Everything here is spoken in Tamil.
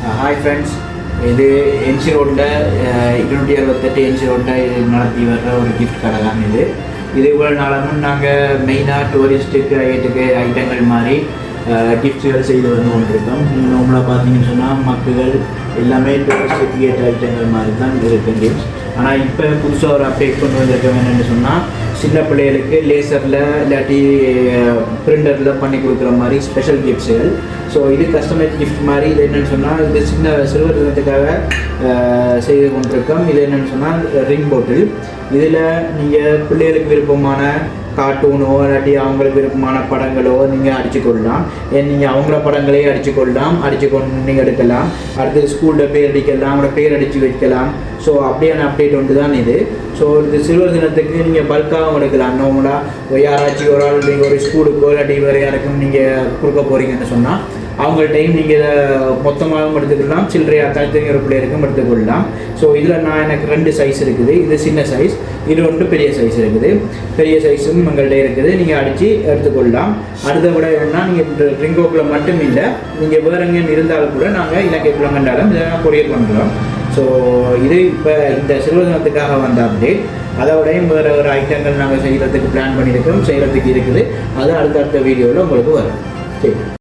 ஹாய் ஃப்ரெண்ட்ஸ், இது என்சி ரோட்டில் 268 என்சி ரோட்டில் நடத்தி வர்ற ஒரு கிஃப்ட் கடை தான் இது. இவ்வளோ நாளாகவும் நாங்கள் மெயினாக டூரிஸ்ட்டுக்கு ஐட்டங்கள் மாதிரி கிஃப்ட்ஸுகள் செய்து வந்து கொண்டிருக்கோம். நீங்கள் நார்மலாக பார்த்தீங்கன்னு சொன்னால் மக்கள் எல்லாமே டூரிஸ்ட்டுக்கு ஏற்ற ஐட்டங்கள் மாதிரி தான் இருக்குது கிஃப்ட்ஸ். ஆனால் இப்போ புதுசாக ஒரு அப்டேட் கொண்டு வந்திருக்கோம். என்னென்னு சொன்னால், சின்ன பிள்ளைகளுக்கு லேசரில் இல்லாட்டி பிரிண்டரில் பண்ணி கொடுக்குற மாதிரி ஸ்பெஷல் கிஃப்ட்ஸுகள். ஸோ இது கஸ்டமைஸ் கிஃப்ட் மாதிரி. இது என்னென்னு சொன்னால், இது சின்ன சிறுவர் தினத்துக்காக செய்து கொண்டிருக்கோம். இது என்னென்னு சொன்னால் ரிங் பாட்டில். இதில் நீங்கள் பிள்ளைகளுக்கு விருப்பமான கார்ட்டூனோ இல்லாட்டி அவங்களுக்கு விருப்பமான படங்களோ நீங்கள் அடிச்சுக்கொள்ளலாம். நீங்கள் அவங்கள படங்களையே அடிச்சுக்கொள்ளலாம், அடிச்சுக்கொண்டு நீங்கள் எடுக்கலாம். அடுத்து ஸ்கூலில் பேர் அடிக்கலாம், அவங்களோட பேர் அடித்து வைக்கலாம். ஸோ அப்படியான அப்டேட் ஒன்று தான் இது. ஸோ இது சிறுவர் தினத்துக்கு நீங்கள் பல்காகவும் எடுக்கலாம். நார்மலாக யாராச்சும் ஒரு ஆள் நீங்கள் ஒரு ஸ்கூலுக்கோ இல்லாட்டி வேறு யாருக்கும் நீங்கள் கொடுக்க போகிறீங்கன்னு சொன்னால் அவங்கள்ட்டையும் நீங்கள் இதை மொத்தமாகவும் எடுத்துக்கலாம், சில்லறையாக தனித்தனியாக பிள்ளைகளுக்கும் எடுத்துக்கொள்ளலாம். ஸோ இதில் எனக்கு 2 சைஸ் இருக்குது. இது சின்ன சைஸ், இது ஒன்று பெரிய சைஸ் இருக்குது. பெரிய சைஸும் எங்கள்கிட்ட இருக்குது, நீங்கள் அடித்து எடுத்துக்கொள்ளலாம். அடுத்த விட என்னென்னா, நீங்கள் ட்ரிங்கோக்கில் மட்டும் இல்லை, நீங்கள் வேறு எங்கேயும் இருந்தாலும் கூட நாங்கள் இலங்கைக்குள்ள கண்டாலும் இதை கொரியர் பண்ணுறோம். ஸோ இது இப்போ இந்த சிறுவர் தினத்துக்காக வந்த அப்டேட். அதோடையும் வேறு ஒரு ஐட்டங்கள் நாங்கள் செய்கிறதுக்கு பிளான் பண்ணியிருக்கோம், செய்கிறதுக்கு இருக்குது. அது அடுத்தடுத்த வீடியோவில் உங்களுக்கு வரும். சரி.